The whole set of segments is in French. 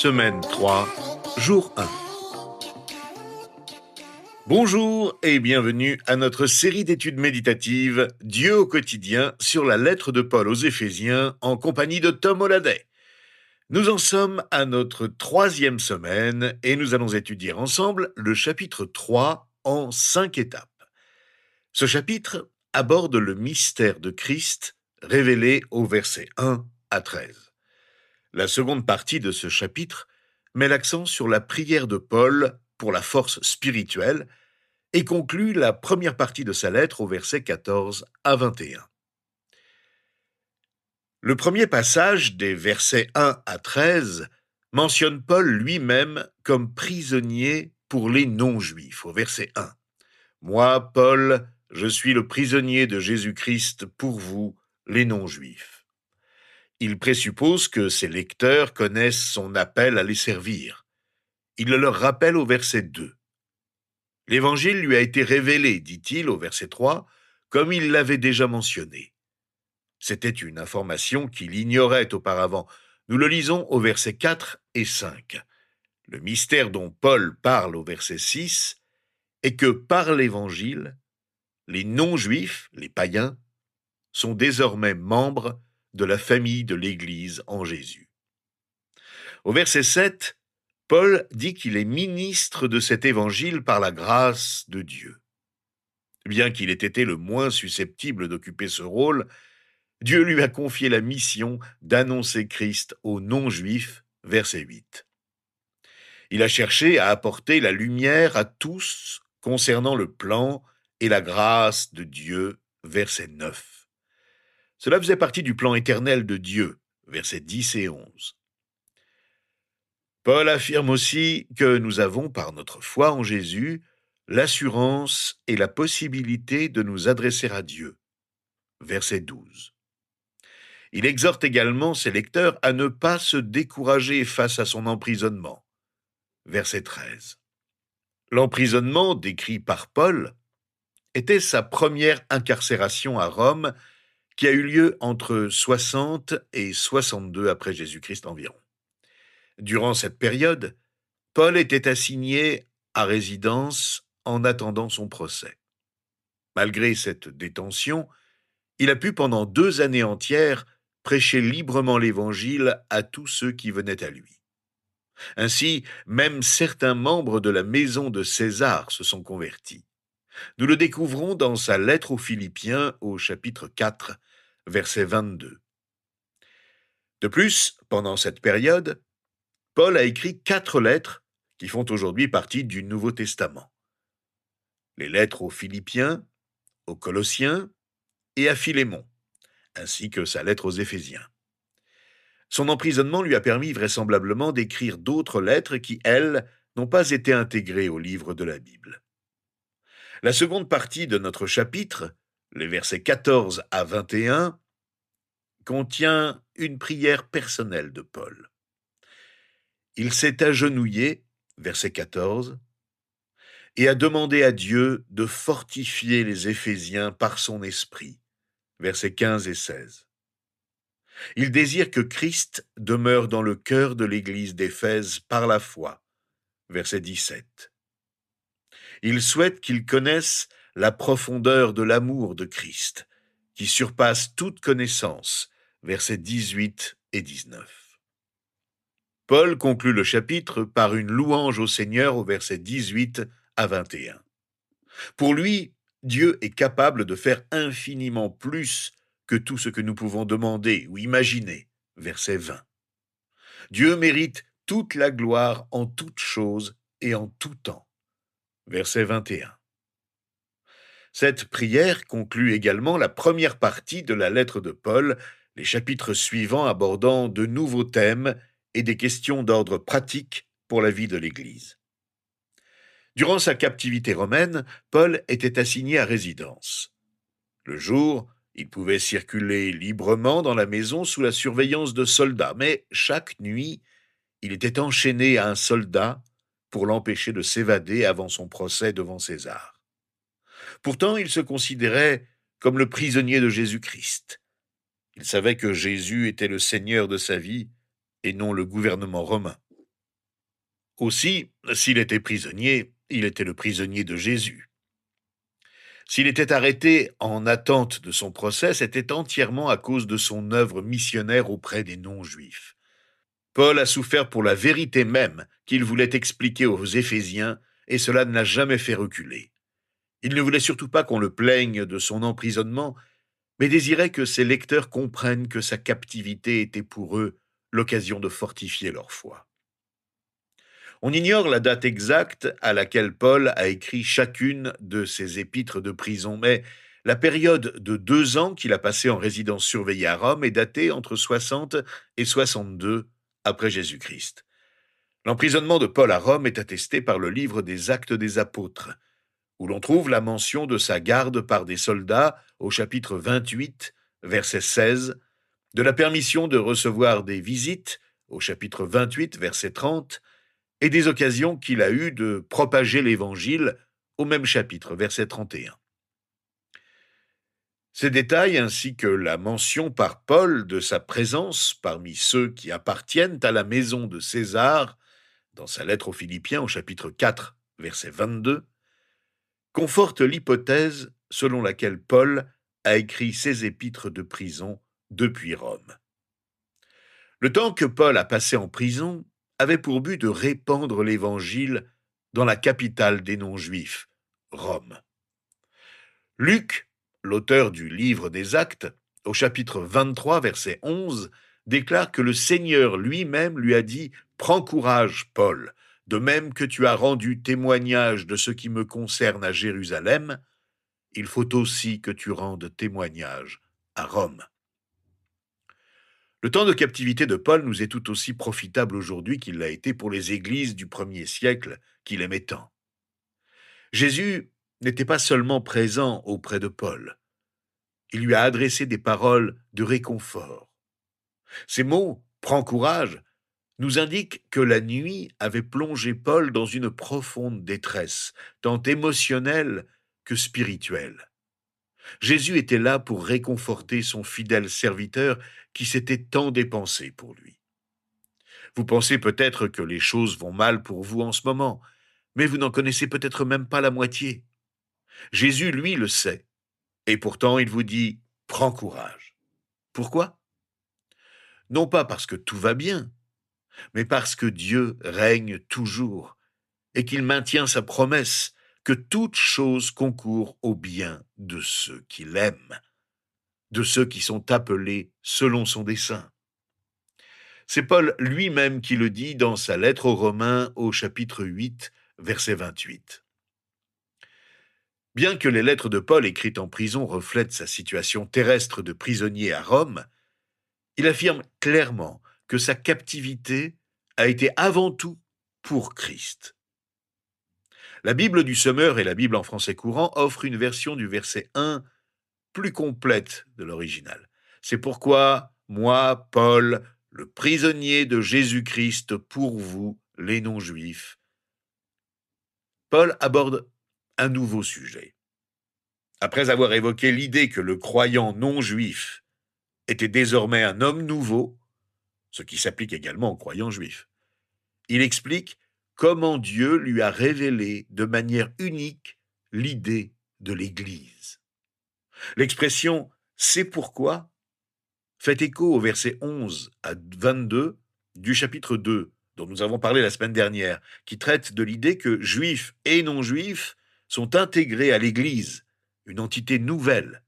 Semaine 3, jour 1. Bonjour et bienvenue à notre série d'études méditatives Dieu au quotidien sur la lettre de Paul aux Éphésiens en compagnie de Tom Holliday. Nous en sommes à notre 3e semaine et nous allons étudier ensemble le chapitre 3 en 5 étapes. Ce chapitre aborde le mystère de Christ révélé au verset 1 à 13. La seconde partie de ce chapitre met l'accent sur la prière de Paul pour la force spirituelle et conclut la première partie de sa lettre au verset 14 à 21. Le premier passage des versets 1 à 13 mentionne Paul lui-même comme prisonnier pour les non-juifs au verset 1. « Moi, Paul, je suis le prisonnier de Jésus-Christ pour vous, les non-juifs. » Il présuppose que ses lecteurs connaissent son appel à les servir. Il le leur rappelle au verset 2. L'Évangile lui a été révélé, dit-il au verset 3, comme il l'avait déjà mentionné. C'était une information qu'il ignorait auparavant. Nous le lisons au verset 4 et 5. Le mystère dont Paul parle au verset 6 est que par l'Évangile, les non-juifs, les païens, sont désormais membres de la famille de l'Église en Jésus. Au verset 7, Paul dit qu'il est ministre de cet évangile par la grâce de Dieu. Bien qu'il ait été le moins susceptible d'occuper ce rôle, Dieu lui a confié la mission d'annoncer Christ aux non-juifs, verset 8. Il a cherché à apporter la lumière à tous concernant le plan et la grâce de Dieu, verset 9. Cela faisait partie du plan éternel de Dieu, versets 10 et 11. Paul affirme aussi que nous avons, par notre foi en Jésus, l'assurance et la possibilité de nous adresser à Dieu. Verset 12. Il exhorte également ses lecteurs à ne pas se décourager face à son emprisonnement. Verset 13. L'emprisonnement décrit par Paul était sa première incarcération à Rome qui a eu lieu entre 60 et 62 après Jésus-Christ environ. Durant cette période, Paul était assigné à résidence en attendant son procès. Malgré cette détention, il a pu pendant 2 années entières prêcher librement l'Évangile à tous ceux qui venaient à lui. Ainsi, même certains membres de la maison de César se sont convertis. Nous le découvrons dans sa lettre aux Philippiens au chapitre 4, verset 22. De plus, pendant cette période, Paul a écrit 4 lettres qui font aujourd'hui partie du Nouveau Testament. Les lettres aux Philippiens, aux Colossiens et à Philémon, ainsi que sa lettre aux Éphésiens. Son emprisonnement lui a permis vraisemblablement d'écrire d'autres lettres qui, elles, n'ont pas été intégrées au livre de la Bible. La seconde partie de notre chapitre, les versets 14 à 21, contient une prière personnelle de Paul. Il s'est agenouillé, verset 14, et a demandé à Dieu de fortifier les Éphésiens par son esprit, versets 15 et 16. Il désire que Christ demeure dans le cœur de l'Église d'Éphèse par la foi, verset 17. Il souhaite qu'ils connaissent la profondeur de l'amour de Christ, qui surpasse toute connaissance, versets 18 et 19. Paul conclut le chapitre par une louange au Seigneur au verset 18 à 21. Pour lui, Dieu est capable de faire infiniment plus que tout ce que nous pouvons demander ou imaginer, verset 20. Dieu mérite toute la gloire en toutes choses et en tout temps, verset 21. Cette prière conclut également la première partie de la lettre de Paul, les chapitres suivants abordant de nouveaux thèmes et des questions d'ordre pratique pour la vie de l'Église. Durant sa captivité romaine, Paul était assigné à résidence. Le jour, il pouvait circuler librement dans la maison sous la surveillance de soldats, mais chaque nuit, il était enchaîné à un soldat pour l'empêcher de s'évader avant son procès devant César. Pourtant, il se considérait comme le prisonnier de Jésus-Christ. Il savait que Jésus était le Seigneur de sa vie et non le gouvernement romain. Aussi, s'il était prisonnier, il était le prisonnier de Jésus. S'il était arrêté en attente de son procès, c'était entièrement à cause de son œuvre missionnaire auprès des non-juifs. Paul a souffert pour la vérité même qu'il voulait expliquer aux Éphésiens, et cela ne l'a jamais fait reculer. Il ne voulait surtout pas qu'on le plaigne de son emprisonnement, mais désirait que ses lecteurs comprennent que sa captivité était pour eux l'occasion de fortifier leur foi. On ignore la date exacte à laquelle Paul a écrit chacune de ses épîtres de prison, mais la période de 2 ans qu'il a passé en résidence surveillée à Rome est datée entre 60 et 62 après Jésus-Christ. L'emprisonnement de Paul à Rome est attesté par le livre des Actes des Apôtres, où l'on trouve la mention de sa garde par des soldats au chapitre 28, verset 16, de la permission de recevoir des visites au chapitre 28, verset 30, et des occasions qu'il a eues de propager l'Évangile au même chapitre, verset 31. Ces détails, ainsi que la mention par Paul de sa présence parmi ceux qui appartiennent à la maison de César, dans sa lettre aux Philippiens au chapitre 4, verset 22, confortent l'hypothèse selon laquelle Paul a écrit ses épîtres de prison depuis Rome. Le temps que Paul a passé en prison avait pour but de répandre l'Évangile dans la capitale des non-juifs, Rome. Luc, l'auteur du livre des Actes, au chapitre 23, verset 11, déclare que le Seigneur lui-même lui a dit « Prends courage, Paul, de même que tu as rendu témoignage de ce qui me concerne à Jérusalem, il faut aussi que tu rendes témoignage à Rome. » Le temps de captivité de Paul nous est tout aussi profitable aujourd'hui qu'il l'a été pour les églises du premier siècle qu'il aimait tant. Jésus n'était pas seulement présent auprès de Paul, il lui a adressé des paroles de réconfort. Ces mots « prends courage » nous indiquent que la nuit avait plongé Paul dans une profonde détresse, tant émotionnelle que spirituelle. Jésus était là pour réconforter son fidèle serviteur qui s'était tant dépensé pour lui. Vous pensez peut-être que les choses vont mal pour vous en ce moment, mais vous n'en connaissez peut-être même pas la moitié. Jésus, lui, le sait, et pourtant il vous dit « prends courage ». Pourquoi ? Non pas parce que tout va bien, mais parce que Dieu règne toujours et qu'il maintient sa promesse que toute chose concourt au bien de ceux qui l'aiment, de ceux qui sont appelés selon son dessein. C'est Paul lui-même qui le dit dans sa lettre aux Romains au chapitre 8, verset 28. Bien que les lettres de Paul écrites en prison reflètent sa situation terrestre de prisonnier à Rome, il affirme clairement que sa captivité a été avant tout pour Christ. La Bible du Semeur et la Bible en français courant offrent une version du verset 1 plus complète de l'original. C'est pourquoi, moi, Paul, le prisonnier de Jésus-Christ pour vous, les non-juifs. Paul aborde un nouveau sujet. Après avoir évoqué l'idée que le croyant non-juif était désormais un homme nouveau, ce qui s'applique également aux croyants juifs, il explique comment Dieu lui a révélé de manière unique l'idée de l'Église. L'expression « c'est pourquoi » fait écho au verset 11 à 22 du chapitre 2, dont nous avons parlé la semaine dernière, qui traite de l'idée que juifs et non-juifs sont intégrés à l'Église, une entité nouvelle.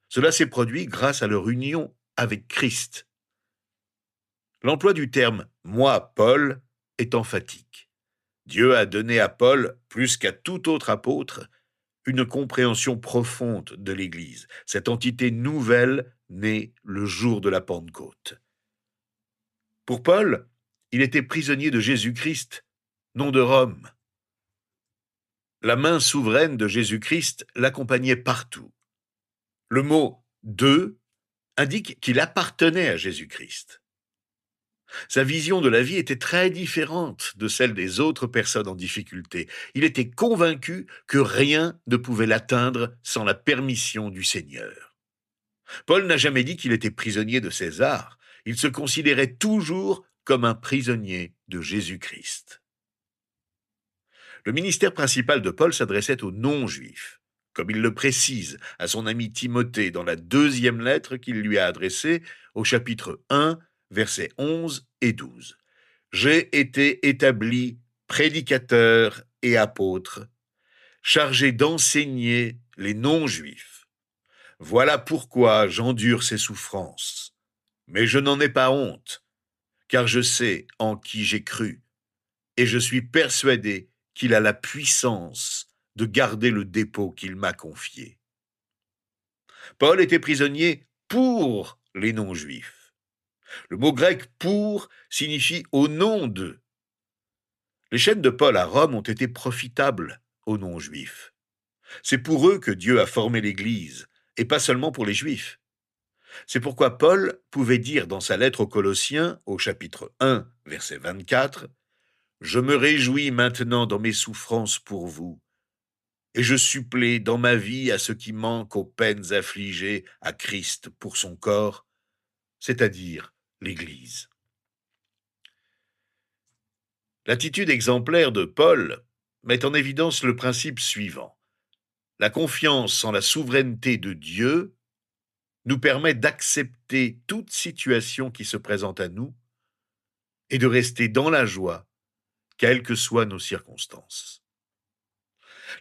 Cela s'est produit grâce à leur union avec Christ. L'emploi du terme « moi, Paul » est emphatique. Dieu a donné à Paul, plus qu'à tout autre apôtre, une compréhension profonde de l'Église, cette entité nouvelle née le jour de la Pentecôte. Pour Paul, il était prisonnier de Jésus-Christ, non de Rome. La main souveraine de Jésus-Christ l'accompagnait partout. Le mot « de » indique qu'il appartenait à Jésus-Christ. Sa vision de la vie était très différente de celle des autres personnes en difficulté. Il était convaincu que rien ne pouvait l'atteindre sans la permission du Seigneur. Paul n'a jamais dit qu'il était prisonnier de César. Il se considérait toujours comme un prisonnier de Jésus-Christ. Le ministère principal de Paul s'adressait aux non-juifs, comme il le précise à son ami Timothée dans la deuxième lettre qu'il lui a adressée au chapitre 1, versets 11 et 12. « J'ai été établi prédicateur et apôtre, chargé d'enseigner les non-juifs. Voilà pourquoi j'endure ces souffrances. Mais je n'en ai pas honte, car je sais en qui j'ai cru, et je suis persuadé qu'il a la puissance de garder le dépôt qu'il m'a confié. » Paul était prisonnier pour les non-juifs. Le mot grec « pour » signifie « au nom de ». Les chaînes de Paul à Rome ont été profitables aux non-juifs. C'est pour eux que Dieu a formé l'Église, et pas seulement pour les Juifs. C'est pourquoi Paul pouvait dire dans sa lettre aux Colossiens, au chapitre 1, verset 24, « Je me réjouis maintenant dans mes souffrances pour vous, et je supplée dans ma vie à ce qui manque aux peines affligées à Christ pour son corps, c'est-à-dire l'Église. » L'attitude exemplaire de Paul met en évidence le principe suivant. La confiance en la souveraineté de Dieu nous permet d'accepter toute situation qui se présente à nous et de rester dans la joie, quelles que soient nos circonstances.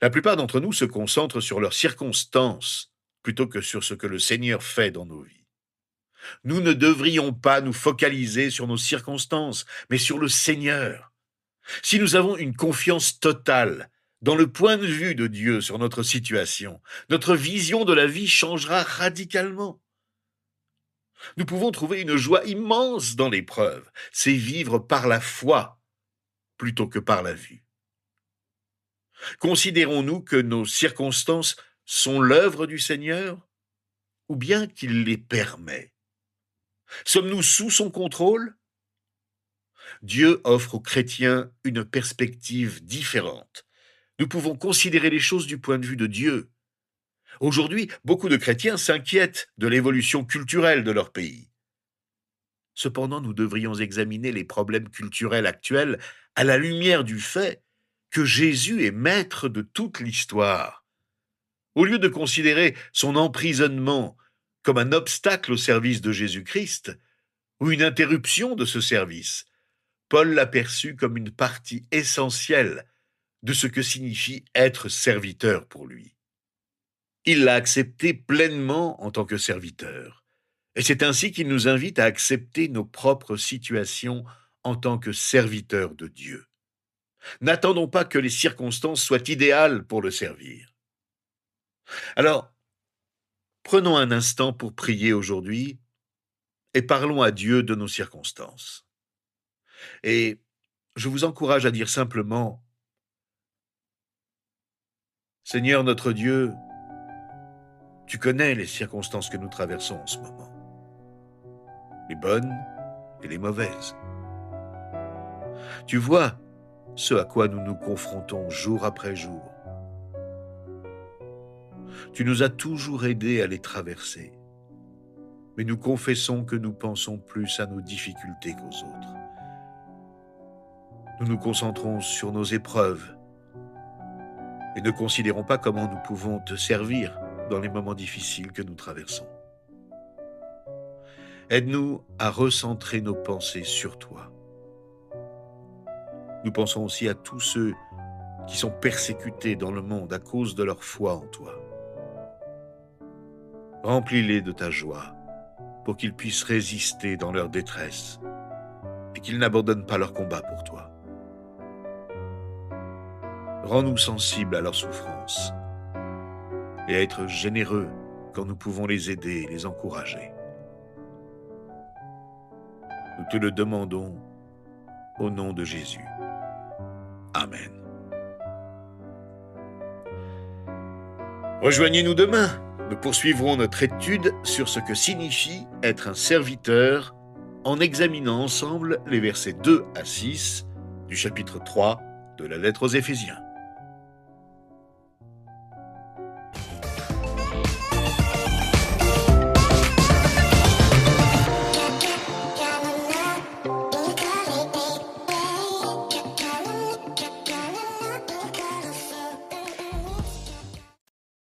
La plupart d'entre nous se concentrent sur leurs circonstances plutôt que sur ce que le Seigneur fait dans nos vies. Nous ne devrions pas nous focaliser sur nos circonstances, mais sur le Seigneur. Si nous avons une confiance totale dans le point de vue de Dieu sur notre situation, notre vision de la vie changera radicalement. Nous pouvons trouver une joie immense dans l'épreuve. C'est vivre par la foi plutôt que par la vue. Considérons-nous que nos circonstances sont l'œuvre du Seigneur ou bien qu'il les permet? Sommes-nous sous son contrôle? Dieu offre aux chrétiens une perspective différente. Nous pouvons considérer les choses du point de vue de Dieu. Aujourd'hui, beaucoup de chrétiens s'inquiètent de l'évolution culturelle de leur pays. Cependant, nous devrions examiner les problèmes culturels actuels à la lumière du fait que Jésus est maître de toute l'histoire. Au lieu de considérer son emprisonnement comme un obstacle au service de Jésus-Christ ou une interruption de ce service, Paul l'a perçu comme une partie essentielle de ce que signifie être serviteur pour lui. Il l'a accepté pleinement en tant que serviteur. Et c'est ainsi qu'il nous invite à accepter nos propres situations en tant que serviteurs de Dieu. N'attendons pas que les circonstances soient idéales pour le servir. Alors, prenons un instant pour prier aujourd'hui et parlons à Dieu de nos circonstances. Et je vous encourage à dire simplement, « Seigneur notre Dieu, tu connais les circonstances que nous traversons en ce moment, les bonnes et les mauvaises. Tu vois ce à quoi nous nous confrontons jour après jour. Tu nous as toujours aidés à les traverser, mais nous confessons que nous pensons plus à nos difficultés qu'aux autres. Nous nous concentrons sur nos épreuves et ne considérons pas comment nous pouvons te servir dans les moments difficiles que nous traversons. Aide-nous à recentrer nos pensées sur toi. Nous pensons aussi à tous ceux qui sont persécutés dans le monde à cause de leur foi en toi. Remplis-les de ta joie pour qu'ils puissent résister dans leur détresse et qu'ils n'abandonnent pas leur combat pour toi. Rends-nous sensibles à leurs souffrances et à être généreux quand nous pouvons les aider et les encourager. Nous te le demandons au nom de Jésus. Amen. Rejoignez-nous demain. Nous poursuivrons notre étude sur ce que signifie être un serviteur en examinant ensemble les versets 2 à 6 du chapitre 3 de la lettre aux Éphésiens.